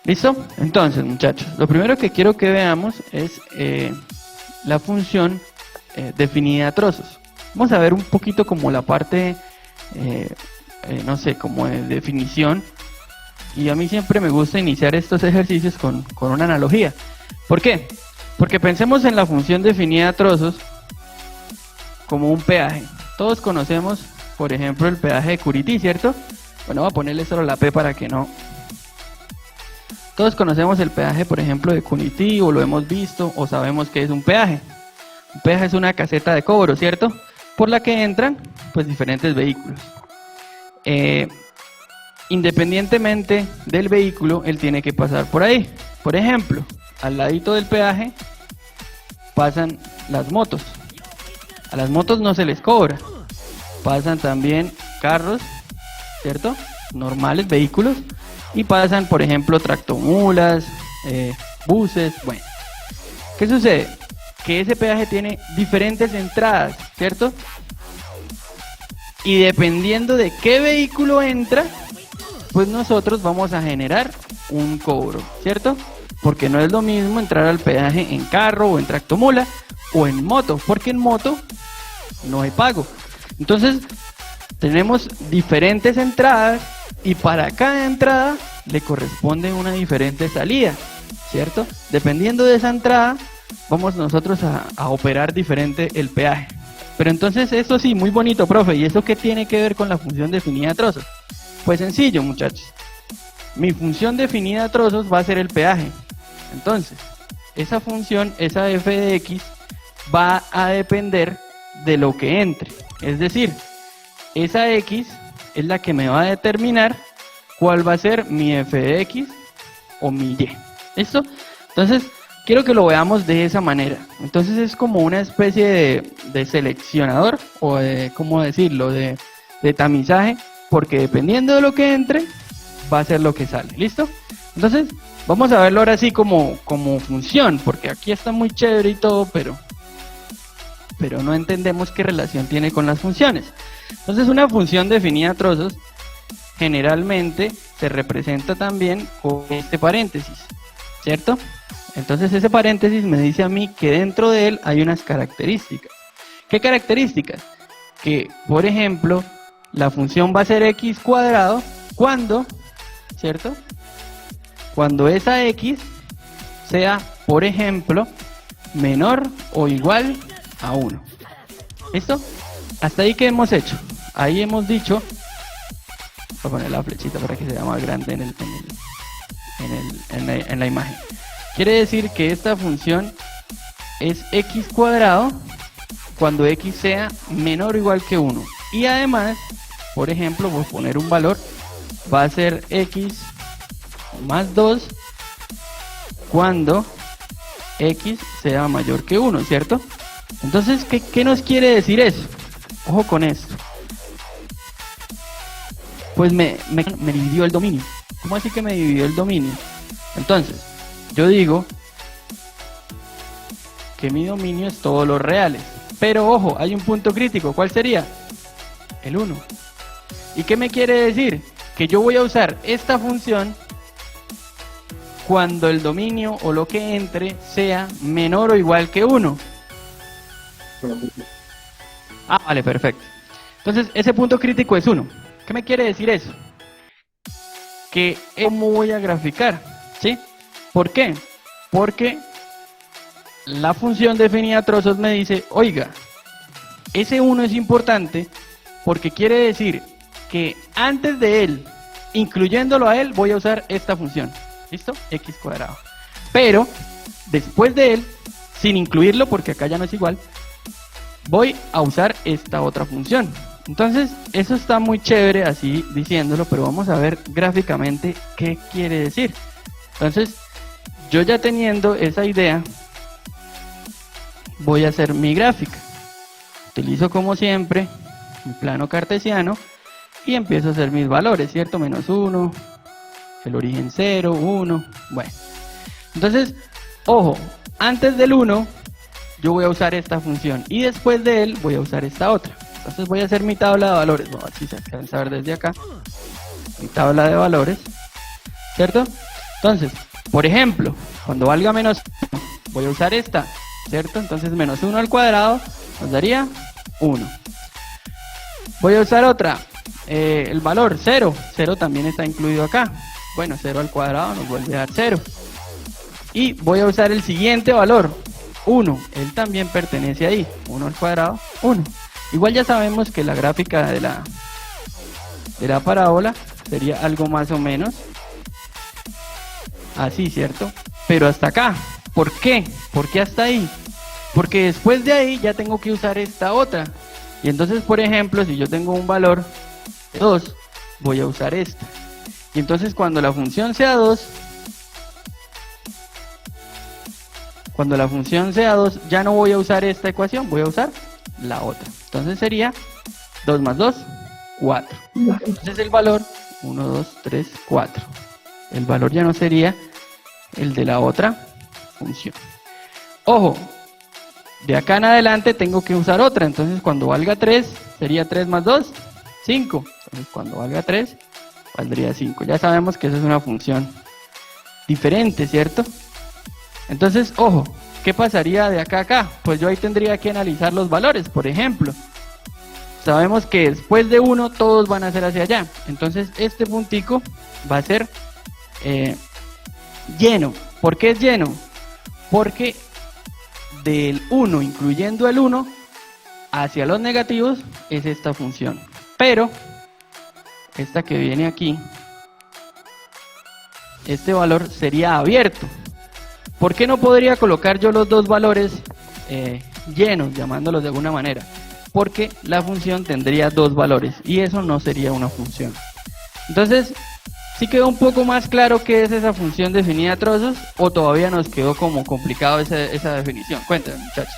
¿Listo? Entonces, muchachos, lo primero que quiero que veamos es la función definida a trozos. Vamos a ver un poquito como la parte, no sé, como de definición. Y a mí siempre me gusta iniciar estos ejercicios con una analogía. ¿Por qué? Porque pensemos en la función definida a trozos como un peaje. Todos conocemos, por ejemplo, el peaje de Curití, ¿cierto? Bueno, voy a ponerle solo la P para que no... Todos conocemos el peaje, por ejemplo, de Curití, o lo hemos visto, o sabemos que es un peaje. Un peaje es una caseta de cobro, ¿cierto? Por la que entran, pues, diferentes vehículos. Independientemente del vehículo, él tiene que pasar por ahí. Por ejemplo, al ladito del peaje pasan las motos. A las motos no se les cobra. Pasan también carros, ¿cierto? Normales, vehículos. Y pasan, por ejemplo, tractomulas, buses, bueno. ¿Qué sucede? Que ese peaje tiene diferentes entradas, ¿cierto? Y dependiendo de qué vehículo entra, pues nosotros vamos a generar un cobro, ¿cierto? Porque no es lo mismo entrar al peaje en carro o en tractomula o en moto, porque en moto no hay pago. Entonces, tenemos diferentes entradas y para cada entrada le corresponde una diferente salida, ¿cierto? Dependiendo de esa entrada, vamos nosotros a operar diferente el peaje. Pero entonces, eso sí, muy bonito, profe. ¿Y eso qué tiene que ver con la función definida a trozos? Pues sencillo, muchachos. Mi función definida a trozos va a ser el peaje. Entonces, esa función, esa f de x, va a depender de lo que entre. Es decir, esa x es la que me va a determinar cuál va a ser mi f de x o mi y. ¿Listo? Entonces, quiero que lo veamos de esa manera. Entonces es como una especie de seleccionador, o de, ¿cómo decirlo?, de tamizaje, porque dependiendo de lo que entre, va a ser lo que sale. ¿Listo? Entonces, vamos a verlo ahora sí como función, porque aquí está muy chévere y todo, pero no entendemos qué relación tiene con las funciones. Entonces, una función definida a trozos generalmente se representa también con este paréntesis, ¿cierto? Entonces ese paréntesis me dice a mí que dentro de él hay unas características. ¿Qué características? Que, por ejemplo, la función va a ser x cuadrado cuando, ¿cierto? Cuando esa x sea, por ejemplo, menor o igual a 1. ¿Listo? Hasta ahí, ¿qué hemos hecho? Ahí hemos dicho, voy a poner la flechita para que se vea más grande en la imagen. Quiere decir que esta función es x cuadrado cuando x sea menor o igual que 1. Y además, por ejemplo, voy a poner un valor, va a ser x más 2 cuando x sea mayor que 1, ¿cierto? Entonces, ¿qué nos quiere decir eso? Ojo con esto. Pues me dividió el dominio. ¿Cómo así que me dividió el dominio? Entonces, yo digo que mi dominio es todos los reales. Pero ojo, hay un punto crítico. ¿Cuál sería? El 1. ¿Y qué me quiere decir? Que yo voy a usar esta función cuando el dominio o lo que entre sea menor o igual que 1. Ah, vale, perfecto. Entonces, ese punto crítico es 1. ¿Qué me quiere decir eso? Que ¿cómo voy a graficar? ¿Sí? ¿Por qué? Porque la función definida a trozos me dice, oiga, ese 1 es importante porque quiere decir que antes de él, incluyéndolo a él, voy a usar esta función. ¿Listo? X cuadrado. Pero, después de él, sin incluirlo, porque acá ya no es igual, voy a usar esta otra función. Entonces, eso está muy chévere así diciéndolo, pero vamos a ver gráficamente qué quiere decir. Entonces, yo ya teniendo esa idea, voy a hacer mi gráfica. Utilizo como siempre mi plano cartesiano y empiezo a hacer mis valores, ¿cierto? Menos 1, el origen 0, 1, bueno. Entonces, ojo, antes del 1 yo voy a usar esta función y después de él voy a usar esta otra. Entonces voy a hacer mi tabla de valores, a ver si se alcanza a ver desde acá, mi tabla de valores, ¿cierto? Entonces, por ejemplo, cuando valga menos 1, voy a usar esta, ¿cierto? Entonces menos 1 al cuadrado nos daría 1. Voy a usar otra, el valor 0, 0 también está incluido acá. Bueno, 0 al cuadrado nos vuelve a dar 0. Y voy a usar el siguiente valor, 1, él también pertenece ahí, 1 al cuadrado, 1. Igual ya sabemos que la gráfica de la parábola sería algo más o menos así, ¿cierto? Pero hasta acá, ¿por qué? ¿Por qué hasta ahí? Porque después de ahí ya tengo que usar esta otra. Y entonces, por ejemplo, si yo tengo un valor de 2, voy a usar esta. Y entonces cuando la función sea 2, ya no voy a usar esta ecuación, voy a usar la otra. Entonces sería 2 más 2, 4. Entonces el valor, 1, 2, 3, 4. El valor ya no sería el de la otra función. Ojo, de acá en adelante tengo que usar otra. Entonces cuando valga 3, sería 3 más 2, 5. Entonces cuando valga 3, valdría 5. Ya sabemos que esa es una función diferente, ¿cierto? Entonces, ojo, ¿qué pasaría de acá a acá? Pues yo ahí tendría que analizar los valores. Por ejemplo, sabemos que después de 1 todos van a ser hacia allá. Entonces este puntico va a ser lleno. ¿Por qué es lleno? Porque del 1, incluyendo el 1, hacia los negativos es esta función. Pero esta que viene aquí, este valor sería abierto. ¿Por qué no podría colocar yo los dos valores llenos, llamándolos de alguna manera? Porque la función tendría dos valores y eso no sería una función. Entonces, ¿sí quedó un poco más claro qué es esa función definida a trozos o todavía nos quedó como complicado esa definición? Cuéntenme, muchachos.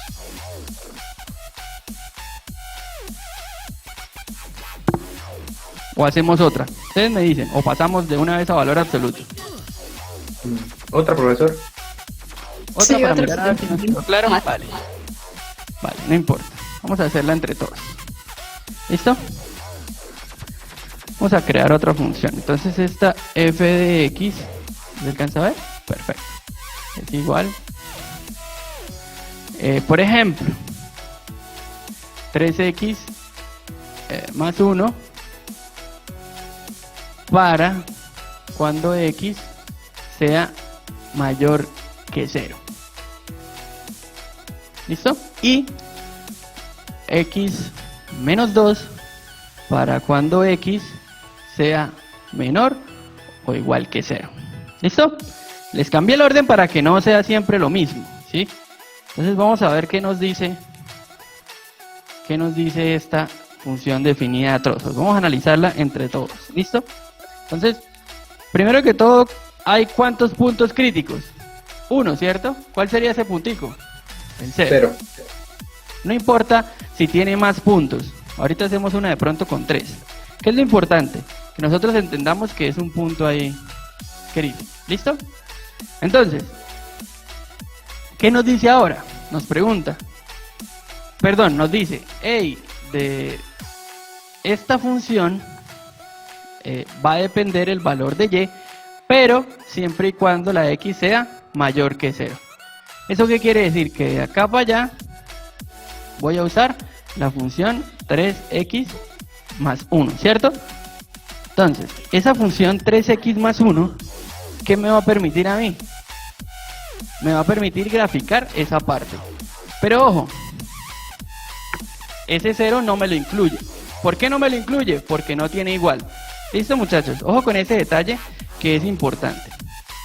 O hacemos otra. Ustedes me dicen, o pasamos de una vez a valor absoluto. ¿Otra, profesor? ¿Otra Sí, para otra, mirar a ver si nos quedó claro? Vale. Vale, no importa. Vamos a hacerla entre todos. ¿Listo? Vamos a crear otra función. Entonces esta f de x, ¿se alcanza a ver? Perfecto. Es igual. Por ejemplo, 3x más 1 para cuando x sea mayor que 0. ¿Listo? Y x menos 2 para cuando x sea menor o igual que 0. ¿Listo? Les cambié el orden para que no sea siempre lo mismo, ¿sí? Entonces vamos a ver qué nos dice esta función definida a trozos. Vamos a analizarla entre todos. ¿Listo? Entonces, primero que todo, ¿hay cuántos puntos críticos? 1, ¿cierto? ¿Cuál sería ese puntico? El 0. No importa si tiene más puntos. Ahorita hacemos una de pronto con 3. ¿Qué es lo importante? Que nosotros entendamos que es un punto ahí crítico. ¿Listo? Entonces, ¿qué nos dice ahora? Nos pregunta. Perdón, nos dice, hey, de esta función va a depender el valor de y, pero siempre y cuando la x sea mayor que 0. ¿Eso qué quiere decir? Que de acá para allá voy a usar la función 3x más 1, ¿cierto? Entonces, esa función 3x más 1, ¿qué me va a permitir a mí? Me va a permitir graficar esa parte. Pero ojo, ese 0 no me lo incluye. ¿Por qué no me lo incluye? Porque no tiene igual. ¿Listo, muchachos? Ojo con ese detalle que es importante.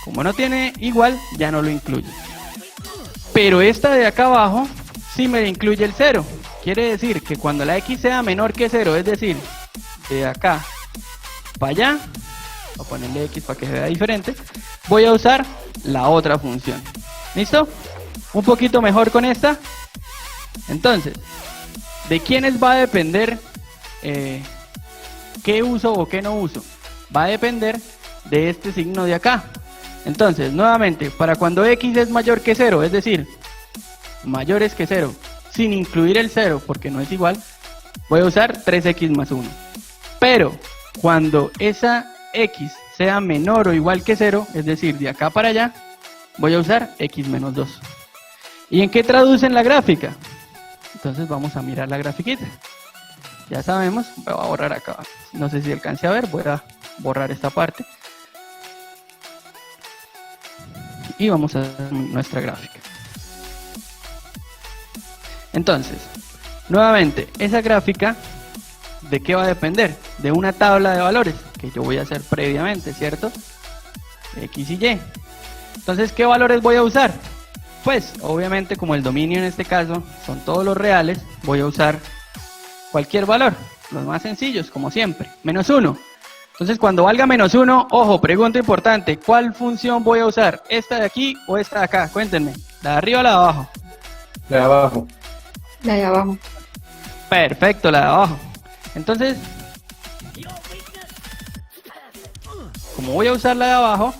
Como no tiene igual, ya no lo incluye. Pero esta de acá abajo sí me incluye el 0. Quiere decir que cuando la x sea menor que 0, es decir, de acá para allá, voy a ponerle x para que se vea diferente, voy a usar la otra función. ¿Listo? Un poquito mejor con esta. Entonces, ¿de quiénes va a depender qué uso o qué no uso? Va a depender de este signo de acá. Entonces, nuevamente, para cuando x es mayor que 0, es decir, mayores que 0, sin incluir el 0, porque no es igual, voy a usar 3x más 1. Pero, cuando esa x sea menor o igual que 0, es decir, de acá para allá, voy a usar x menos 2. ¿Y en qué traduce en la gráfica? Entonces vamos a mirar la grafiquita. Ya sabemos, voy a borrar acá. No sé si alcance a ver, voy a borrar esta parte. Y vamos a hacer nuestra gráfica. Entonces, nuevamente, esa gráfica, ¿de qué va a depender? De una tabla de valores que yo voy a hacer previamente, ¿cierto? X y Y. Entonces, ¿qué valores voy a usar? Pues, obviamente, como el dominio en este caso son todos los reales, voy a usar cualquier valor, los más sencillos, como siempre, -1. Entonces, cuando valga -1, ojo, pregunta importante, ¿cuál función voy a usar? ¿Esta de aquí o esta de acá? Cuéntenme, ¿la de arriba o la de abajo? La de abajo. La de abajo. Perfecto, la de abajo. Entonces, como voy a usar la de abajo,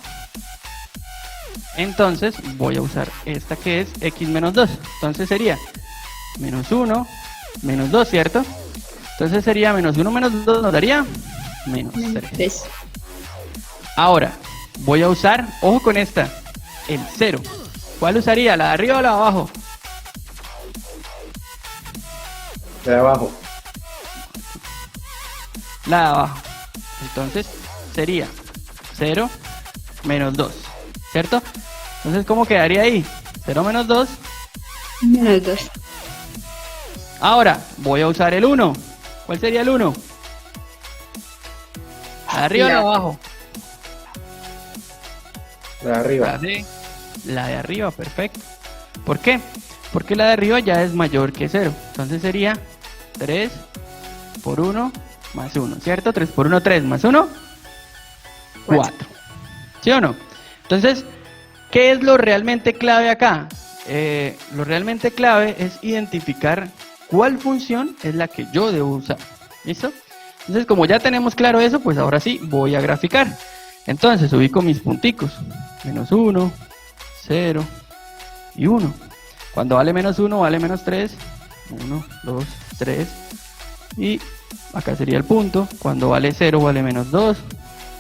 entonces voy a usar esta que es x menos 2. Entonces sería -1, menos 2, ¿cierto? Entonces sería -1 menos 2 nos daría -3. 3. Ahora, voy a usar, ojo con esta, el 0. ¿Cuál usaría? ¿La de arriba o la de abajo? La de abajo. La de abajo. Entonces sería 0 menos 2, ¿cierto? Entonces, ¿cómo quedaría ahí? 0 menos 2. Menos 2. Ahora, voy a usar el 1. ¿Cuál sería el 1? ¿La de arriba o la de abajo? La de arriba. La de arriba, perfecto. ¿Por qué? Porque la de arriba ya es mayor que 0. Entonces sería 3 por 1 más 1, ¿cierto? 3 por 1, 3 más 1, 4. ¿Sí o no? Entonces, ¿qué es lo realmente clave acá? Lo realmente clave es identificar cuál función es la que yo debo usar. ¿Listo? Entonces, como ya tenemos claro eso, pues ahora sí voy a graficar. Entonces, ubico mis punticos. -1, 0 y 1. Cuando vale -1, vale -3. 1, 2, 3. Y acá sería el punto. Cuando vale 0, vale -2.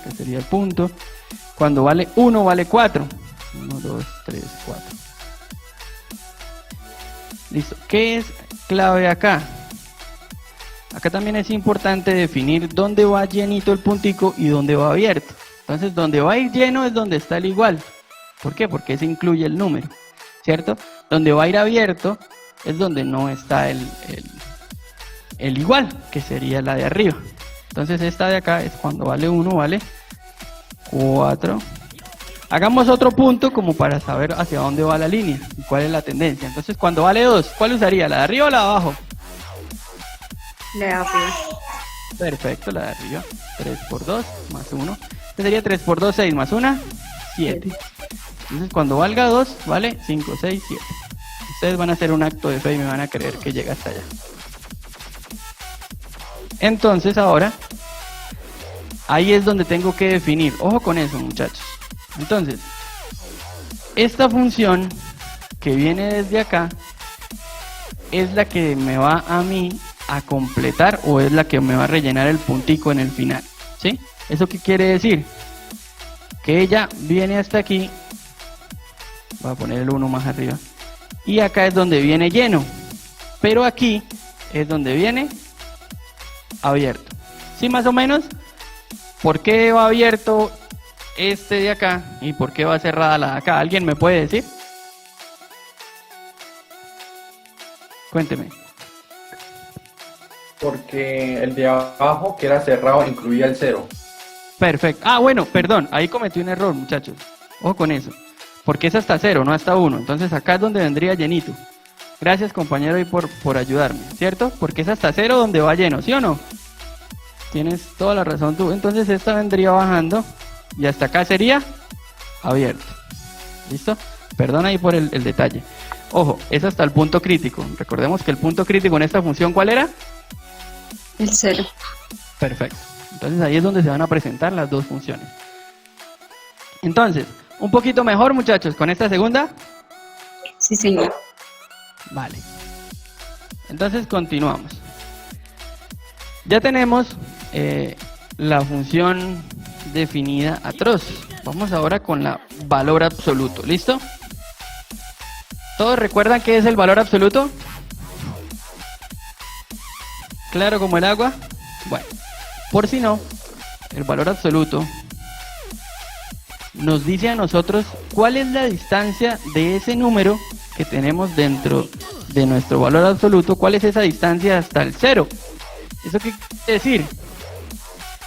Acá sería el punto. Cuando vale 1, vale 4. 1, 2, 3, 4. Listo. ¿Qué es clave acá? Acá también es importante definir dónde va llenito el puntico y dónde va abierto. Entonces, donde va a ir lleno es donde está el igual. ¿Por qué? Porque se incluye el número, ¿cierto? Donde va a ir abierto es donde no está el igual, que sería la de arriba. Entonces, esta de acá es cuando vale 1, vale 4. Hagamos otro punto como para saber hacia dónde va la línea y cuál es la tendencia. Entonces, cuando vale 2, ¿cuál usaría? ¿La de arriba o la de abajo? La de arriba. Perfecto, la de arriba. 3 por 2 más 1. Este sería 3 por 2, 6 más 1, 7. Entonces, cuando valga 2, vale 5, 6, 7. Ustedes van a hacer un acto de fe y me van a creer que llega hasta allá. Entonces, ahora, ahí es donde tengo que definir. Ojo con eso, muchachos. Entonces, esta función que viene desde acá es la que me va a mí a completar o es la que me va a rellenar el puntico en el final, ¿sí? ¿Eso qué quiere decir? Que ella viene hasta aquí, voy a poner el 1 más arriba, y acá es donde viene lleno, pero aquí es donde viene abierto, ¿sí? Más o menos. ¿Por qué va abierto este de acá y por qué va cerrada la de acá? ¿Alguien me puede decir? Cuénteme. Porque el de abajo, que era cerrado, incluía el 0. Perfecto. Ah, bueno, perdón, ahí cometí un error, muchachos. Ojo con eso. Porque es hasta 0, no hasta 1. Entonces acá es donde vendría llenito. Gracias, compañero, y por ayudarme, ¿cierto? Porque es hasta 0 donde va lleno, ¿sí o no? Tienes toda la razón tú. Entonces esta vendría bajando y hasta acá sería abierto. ¿Listo? Perdón ahí por el detalle. Ojo, es hasta el punto crítico. Recordemos que el punto crítico en esta función, ¿cuál era? El 0. Perfecto. Entonces ahí es donde se van a presentar las dos funciones. Entonces, un poquito mejor, muchachos, con esta segunda. Sí, señor. Vale. Entonces continuamos. Ya tenemos la función definida atroz. Vamos ahora con la valor absoluto, ¿listo? ¿Todos recuerdan qué es el valor absoluto? ¿Claro como el agua? Bueno, por si no, el valor absoluto nos dice a nosotros cuál es la distancia de ese número que tenemos dentro de nuestro valor absoluto, cuál es esa distancia hasta el 0. ¿Eso qué quiere decir?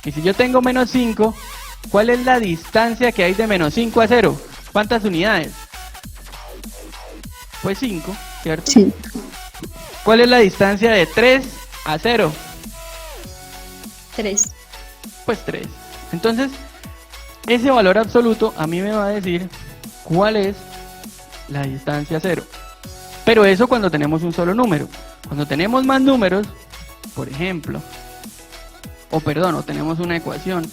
Que si yo tengo menos 5, ¿cuál es la distancia que hay de menos 5 a 0? ¿Cuántas unidades? Pues 5, ¿cierto? Sí. ¿Cuál es la distancia de 3 a 0? 3. Pues 3. Entonces, ese valor absoluto a mí me va a decir cuál es la distancia 0. Pero eso cuando tenemos un solo número. Cuando tenemos más números, por ejemplo, o tenemos una ecuación,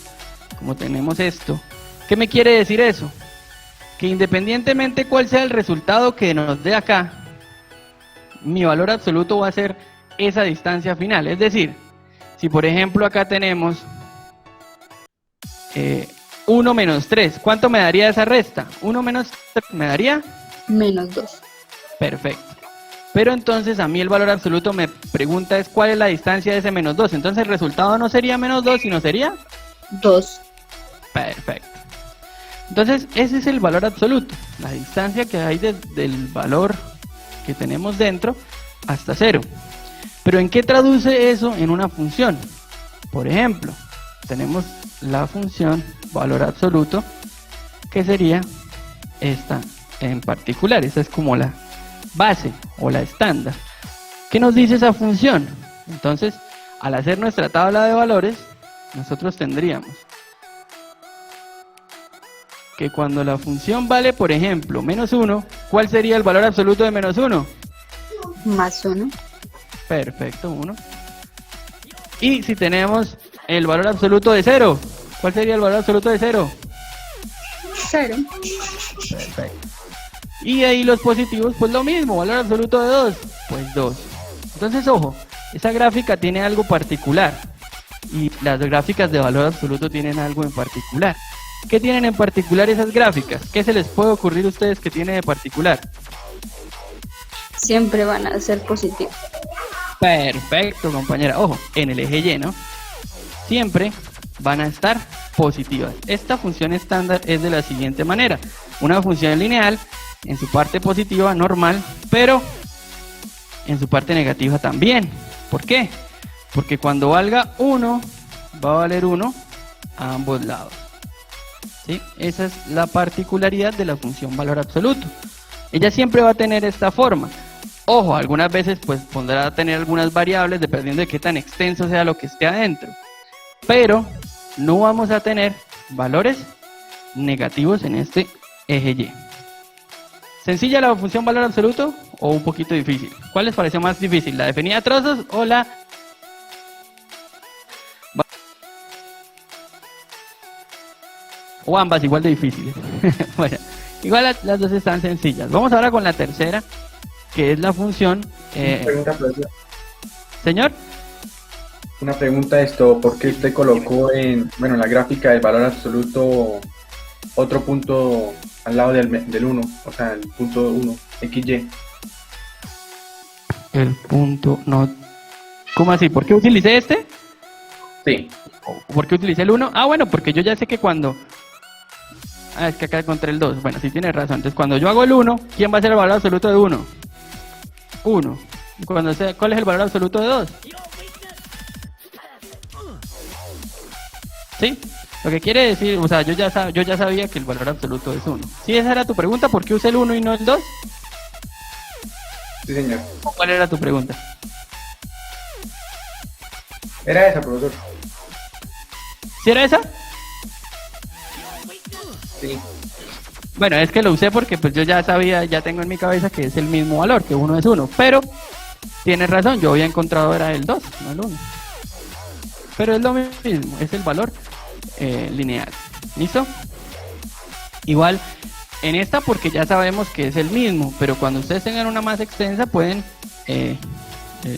como tenemos esto, ¿qué me quiere decir eso? Que independientemente cuál sea el resultado que nos dé acá, mi valor absoluto va a ser esa distancia final. Es decir, si por ejemplo acá tenemos 1 menos 3, ¿cuánto me daría esa resta? 1 menos 3 me daría... Menos 2. Perfecto. Pero entonces a mí el valor absoluto me pregunta es cuál es la distancia de ese menos 2. Entonces el resultado no sería menos 2, sino sería... 2. Perfecto. Entonces ese es el valor absoluto. La distancia que hay del valor que tenemos dentro hasta 0. Pero ¿en qué traduce eso en una función? Por ejemplo, tenemos la función valor absoluto, que sería esta en particular. Esa es como la base o la estándar. ¿Qué nos dice esa función? Entonces, al hacer nuestra tabla de valores, nosotros tendríamos que cuando la función vale, por ejemplo, menos 1, ¿cuál sería el valor absoluto de menos 1? Más 1. Perfecto, 1. Y si tenemos el valor absoluto de 0, ¿cuál sería el valor absoluto de 0? 0. Perfecto. Y ahí los positivos, pues lo mismo, valor absoluto de 2, pues 2. Entonces, ojo, esa gráfica tiene algo particular. Y las gráficas de valor absoluto tienen algo en particular. ¿Qué tienen en particular esas gráficas? ¿Qué se les puede ocurrir a ustedes que tiene de particular? Siempre van a ser positivos. Perfecto, compañera. Ojo, en el eje Y, ¿no? Siempre van a estar positivas. Esta función estándar es de la siguiente manera. Una función lineal, en su parte positiva, normal, pero en su parte negativa también. ¿Por qué? Porque cuando valga 1, va a valer 1 a ambos lados. ¿Sí? Esa es la particularidad de la función valor absoluto. Ella siempre va a tener esta forma. Ojo, algunas veces pues podrá tener algunas variables dependiendo de qué tan extenso sea lo que esté adentro. Pero no vamos a tener valores negativos en este eje Y. ¿Sencilla la función valor absoluto o un poquito difícil? ¿Cuál les pareció más difícil? ¿La definida a trozos o la...? O ambas igual de difíciles. Bueno, igual las dos están sencillas. Vamos ahora con la tercera, que es la función... Pregunta, profesor. Señor. Una pregunta ¿por qué usted colocó en la gráfica del valor absoluto otro punto al lado del 1, o sea, el punto 1, XY? El punto, no... ¿Cómo así? ¿Por qué utilicé este? Sí. ¿Por qué utilicé el 1? Ah, bueno, porque yo ya sé que cuando... Ah, es que acá encontré el 2. Bueno, sí tiene razón. Entonces, cuando yo hago el 1, ¿quién va a ser el valor absoluto de 1? 1. ¿Cuál es el valor absoluto de 2? ¿Sí? Lo que quiere decir, o sea, yo ya sabía que el valor absoluto es 1. ¿Sí, esa era tu pregunta? ¿Por qué usé el 1 y no el 2? Sí, señor. ¿Cuál era tu pregunta? Era esa, profesor. ¿Sí era esa? Sí. Bueno, es que lo usé porque pues yo ya sabía, ya tengo en mi cabeza que es el mismo valor, que 1 es 1. Pero, tienes razón, yo había encontrado era el 2, no el 1. Pero es lo mismo, es el valor lineal. ¿Listo? Igual, en esta porque ya sabemos que es el mismo, pero cuando ustedes tengan una más extensa pueden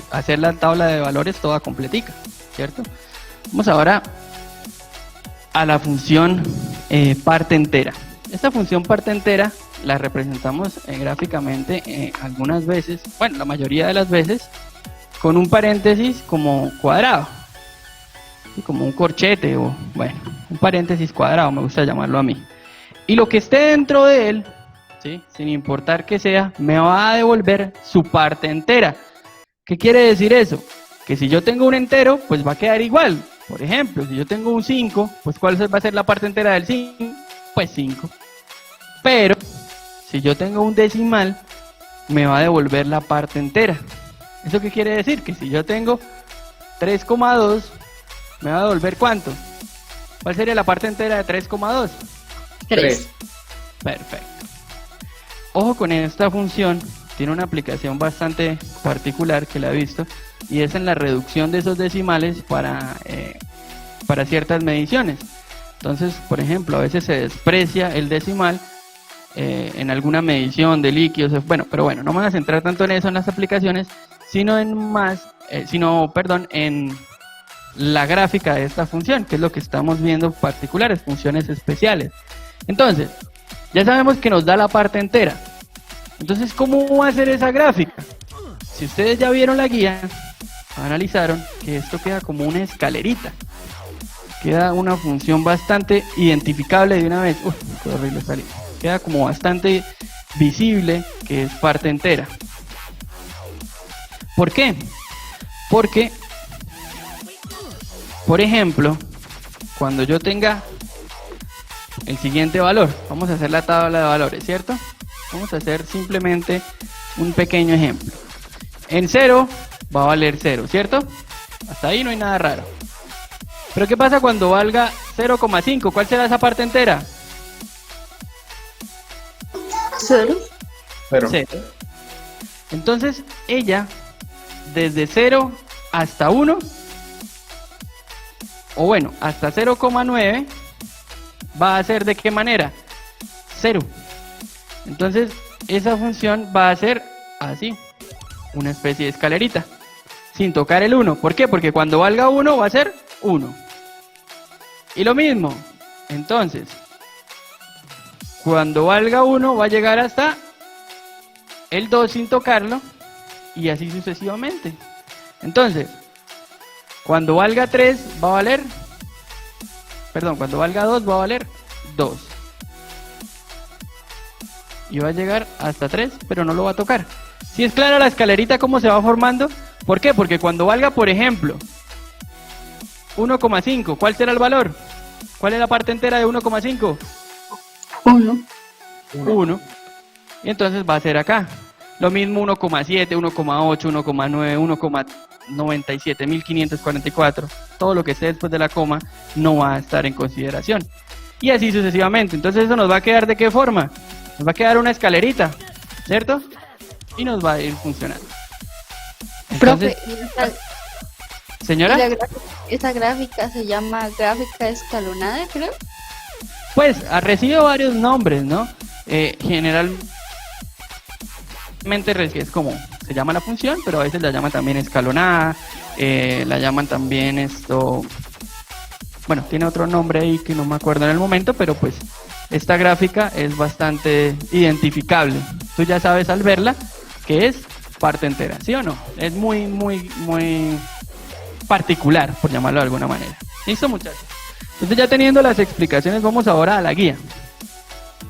hacer la tabla de valores toda completica, ¿cierto? Vamos ahora a la función parte entera. Esta función parte entera la representamos gráficamente algunas veces, bueno, la mayoría de las veces, con un paréntesis como cuadrado, ¿sí? Como un corchete o, bueno, un paréntesis cuadrado, me gusta llamarlo a mí. Y lo que esté dentro de él, ¿sí? Sin importar que sea, me va a devolver su parte entera. ¿Qué quiere decir eso? Que si yo tengo un entero, pues va a quedar igual. Por ejemplo, si yo tengo un 5, pues ¿cuál va a ser la parte entera del 5? Pues 5. Pero, si yo tengo un decimal, me va a devolver la parte entera. ¿Eso qué quiere decir? Que si yo tengo 3,2, me va a devolver ¿cuánto? ¿Cuál sería la parte entera de 3,2? 3. Perfecto. Ojo con esta función, tiene una aplicación bastante particular que la he visto, y es en la reducción de esos decimales para ciertas mediciones. Entonces, por ejemplo, a veces se desprecia el decimal en alguna medición de líquidos, bueno, pero bueno, no me voy a centrar tanto en eso en las aplicaciones, sino en la gráfica de esta función, que es lo que estamos viendo, particulares, funciones especiales. Entonces, ya sabemos que nos da la parte entera. Entonces, ¿cómo va a ser esa gráfica? Si ustedes ya vieron la guía, analizaron que esto queda como una escalerita. Queda una función bastante identificable de una vez. Uf, qué horrible salió. Queda como bastante visible que es parte entera. ¿Por qué? Porque, por ejemplo, cuando yo tenga el siguiente valor, vamos a hacer la tabla de valores, ¿cierto? Vamos a hacer simplemente un pequeño ejemplo. En 0 va a valer 0, ¿cierto? Hasta ahí no hay nada raro. Pero ¿qué pasa cuando valga 0,5? ¿Cuál será esa parte entera? 0. Pero, 0. Entonces ella, desde 0 hasta 1, o bueno, hasta 0,9, va a ser ¿de qué manera? 0. Entonces esa función va a ser así, una especie de escalerita, sin tocar el 1. ¿Por qué? Porque cuando valga 1 va a ser 1. Y lo mismo, entonces, cuando valga 1 va a llegar hasta el 2 sin tocarlo, y así sucesivamente. Entonces, cuando valga 3 va a valer, cuando valga 2 va a valer 2. Y va a llegar hasta 3, pero no lo va a tocar. ¿Sí es clara la escalerita cómo se va formando? ¿Por qué? Porque cuando valga, por ejemplo, 1,5, ¿cuál será el valor? ¿Cuál es la parte entera de 1,5? 1. 1. Y entonces va a ser acá. Lo mismo 1,7, 1,8, 1,9, 1,97, 1544. Todo lo que esté después de la coma no va a estar en consideración. Y así sucesivamente. Entonces eso nos va a quedar ¿de qué forma? Nos va a quedar una escalerita, ¿cierto? Y nos va a ir funcionando. Entonces, Profe, señora, esta gráfica se llama gráfica escalonada, creo. pues ha recibido varios nombres, ¿no? Generalmente es como se llama la función, pero a veces la llaman también escalonada, la llaman también bueno, tiene otro nombre ahí que no me acuerdo en el momento, pero pues esta gráfica es bastante identificable. Tú ya sabes al verla que es parte entera, ¿sí o no? Es muy particular, por llamarlo de alguna manera. ¿Listo, muchachos? Entonces, ya teniendo las explicaciones, vamos ahora a la guía,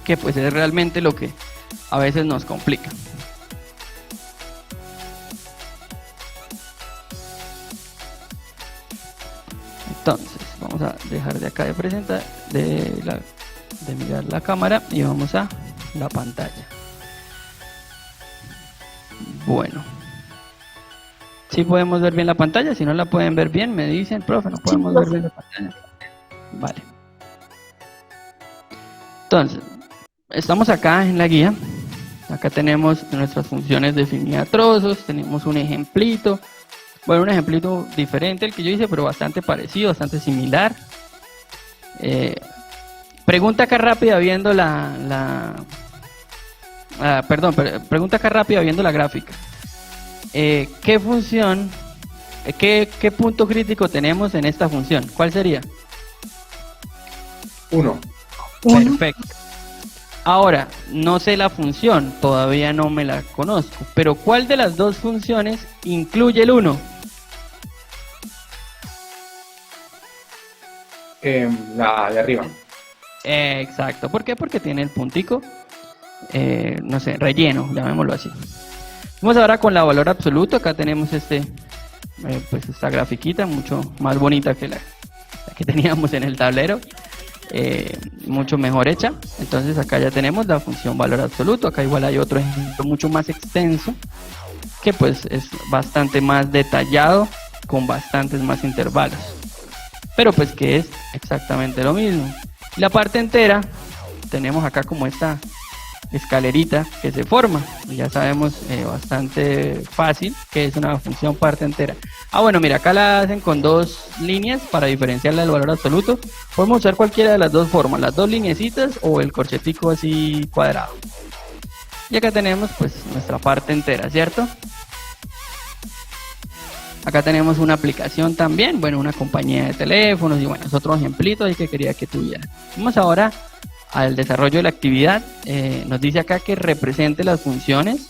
que pues es realmente lo que a veces nos complica. Entonces, vamos a dejar de acá de presentar, de mirar la cámara, y vamos a la pantalla. Bueno, ¿sí podemos ver bien la pantalla? Si no la pueden ver bien, me dicen, profe, no podemos ver bien la pantalla. Vale. Entonces, estamos acá en la guía. Acá tenemos nuestras funciones definidas a trozos, tenemos un ejemplito. Bueno, un ejemplito diferente al que yo hice, pero bastante parecido, bastante similar. Pregunta acá rápida viendo pregunta acá rápida viendo la gráfica. ¿Qué función, qué punto crítico tenemos en esta función? ¿Cuál sería? 1. Perfecto. Ahora, no sé la función, todavía no me la conozco, pero ¿cuál de las dos funciones incluye el 1? La de arriba. Exacto, ¿por qué? Porque tiene el puntico, no sé, relleno, llamémoslo así. Vamos ahora con la valor absoluto, acá tenemos pues esta grafiquita mucho más bonita que la que teníamos en el tablero. Mucho mejor hecha. Entonces acá ya tenemos la función valor absoluto. Acá igual hay otro ejemplo mucho más extenso que pues es bastante más detallado con bastantes más intervalos, pero pues que es exactamente lo mismo. La parte entera tenemos acá como esta escalerita que se forma, ya sabemos bastante fácil que es una función parte entera. Bueno, mira, acá la hacen con dos líneas para diferenciarla del valor absoluto. Podemos usar cualquiera de las dos formas, las dos lineecitas o el corchetico así cuadrado. Y acá tenemos pues nuestra parte entera, ¿cierto? Acá tenemos una aplicación también, bueno, una compañía de teléfonos y bueno, es otro ejemplito ahí que quería que tuvieran. Vamos ahora al desarrollo de la actividad. Nos dice acá que represente las funciones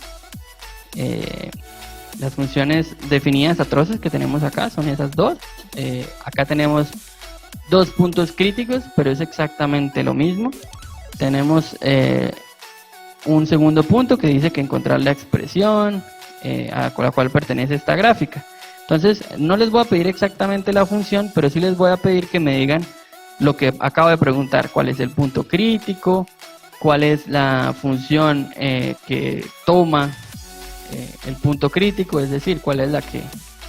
definidas a trozos que tenemos acá, son esas dos. Acá tenemos dos puntos críticos, pero es exactamente lo mismo. Tenemos un segundo punto que dice que encontrar la expresión a la cual pertenece esta gráfica. Entonces no les voy a pedir exactamente la función, pero sí les voy a pedir que me digan lo que acabo de preguntar: cuál es el punto crítico, cuál es la función que toma el punto crítico, es decir, cuál es la que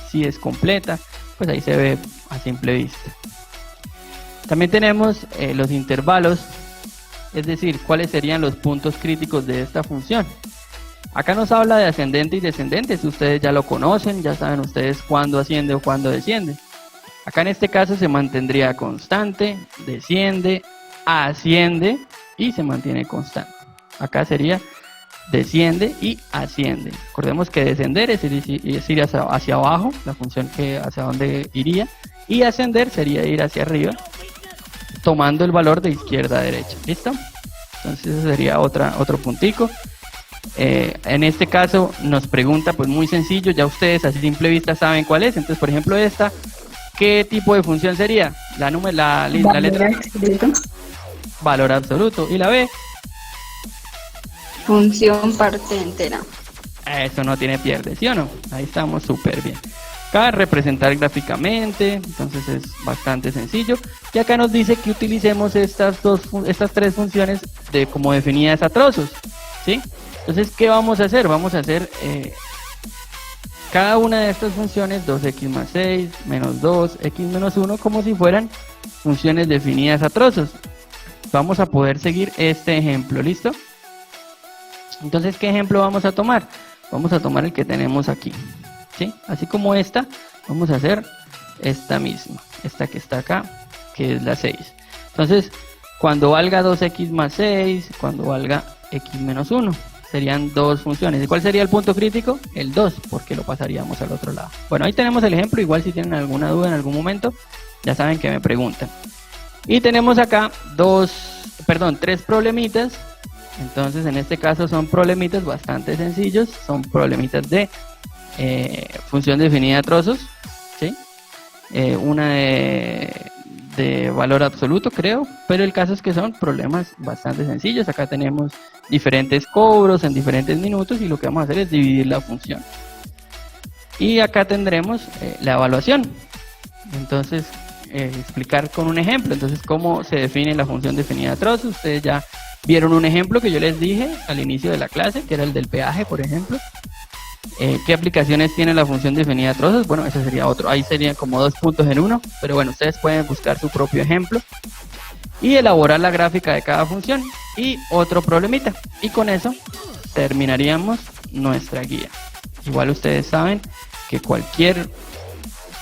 sí es completa. Pues ahí se ve a simple vista. También tenemos los intervalos, es decir, cuáles serían los puntos críticos de esta función. Acá nos habla de ascendente y descendente, si ustedes ya lo conocen, ya saben ustedes cuándo asciende o cuándo desciende. Acá en este caso se mantendría constante, desciende, asciende y se mantiene constante. Acá sería desciende y asciende. Recordemos que descender es ir hacia abajo, la función que hacia dónde iría, y ascender sería ir hacia arriba, tomando el valor de izquierda a derecha. ¿Listo? Entonces ese sería otro puntico. En este caso nos pregunta, pues muy sencillo, ya ustedes a simple vista saben cuál es. Entonces, por ejemplo, esta, ¿qué tipo de función sería? La letra valor absoluto. ¿Y la B? Función parte entera. Eso no tiene pierde, ¿sí o no? Ahí estamos súper bien. Acá representar gráficamente, entonces es bastante sencillo. Y acá nos dice que utilicemos estas tres funciones como definidas a trozos, ¿sí? Entonces, ¿qué vamos a hacer? Vamos a hacer cada una de estas funciones, 2x más 6, menos 2, x menos 1, como si fueran funciones definidas a trozos. Vamos a poder seguir este ejemplo, ¿listo? Entonces, ¿qué ejemplo vamos a tomar? Vamos a tomar el que tenemos aquí, ¿sí? Así como esta, vamos a hacer esta misma, esta que está acá, que es la 6. Entonces, cuando valga 2x más 6, cuando valga x menos 1, serían dos funciones. ¿Y cuál sería el punto crítico? El 2, porque lo pasaríamos al otro lado. Bueno, ahí tenemos el ejemplo. Igual si tienen alguna duda en algún momento, ya saben que me preguntan. Y tenemos acá tres problemitas. Entonces, en este caso son problemitas bastante sencillos. Son problemitas de función definida a trozos, ¿sí? Una de valor absoluto, creo, pero el caso es que son problemas bastante sencillos. Acá tenemos diferentes cobros en diferentes minutos y lo que vamos a hacer es dividir la función. Y acá tendremos la evaluación. Entonces, explicar con un ejemplo. Entonces, ¿cómo se define la función definida a trozos? Ustedes ya vieron un ejemplo que yo les dije al inicio de la clase, que era el del peaje, por ejemplo. ¿Qué aplicaciones tiene la función definida a trozos? Bueno, ese sería otro. Ahí serían como dos puntos en uno, pero bueno, ustedes pueden buscar su propio ejemplo y elaborar la gráfica de cada función y otro problemita. Y con eso terminaríamos nuestra guía. Igual ustedes saben que cualquier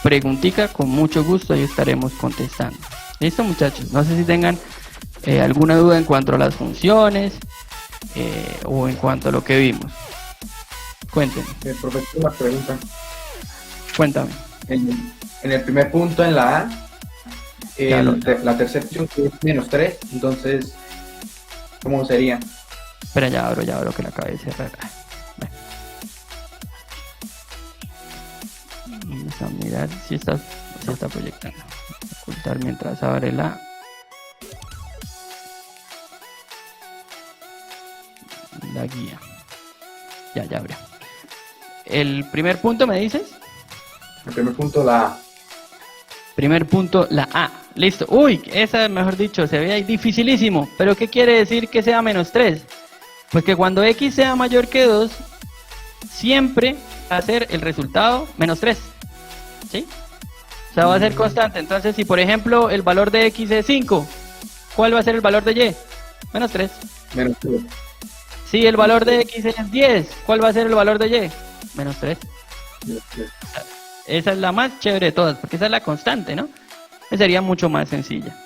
preguntita, con mucho gusto ahí estaremos contestando. ¿Listo, muchachos? No sé si tengan alguna duda en cuanto a las funciones o en cuanto a lo que vimos. Cuéntenme. El profesor, una pregunta. Cuéntame. En el primer punto, en la A, La tercera opción que es -3, entonces, ¿cómo sería? Espera, ya abro que la acabé de cerrar. Bueno. Vamos a mirar si está proyectando. Ocultar mientras abre la guía. Ya abrió. El primer punto, ¿me dices? El primer punto, la A. Primer punto, la A. Listo. Uy, esa, mejor dicho, se ve ahí dificilísimo. ¿Pero qué quiere decir que sea -3? Pues que cuando X sea mayor que 2, siempre va a ser el resultado -3. ¿Sí? O sea, va a ser constante. Entonces, si por ejemplo el valor de X es 5, ¿cuál va a ser el valor de Y? -3. -3. Si el valor de X es 10, ¿cuál va a ser el valor de Y? -3. Esa es la más chévere de todas, porque esa es la constante, ¿no? Esa sería mucho más sencilla.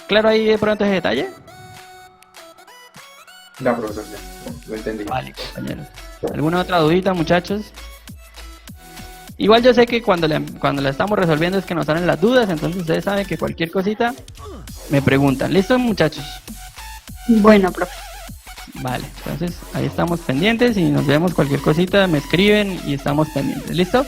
¿Claro ahí de pronto ese detalle? Ya, profesor, ya. Lo entendí. Vale, compañeros. ¿Alguna otra dudita, muchachos? Igual yo sé que cuando la estamos resolviendo es que nos salen las dudas, entonces ustedes saben que cualquier cosita me preguntan. ¿Listo, muchachos? Bueno, profe. Vale, entonces ahí estamos pendientes y nos vemos cualquier cosita, me escriben y estamos pendientes. ¿Listo?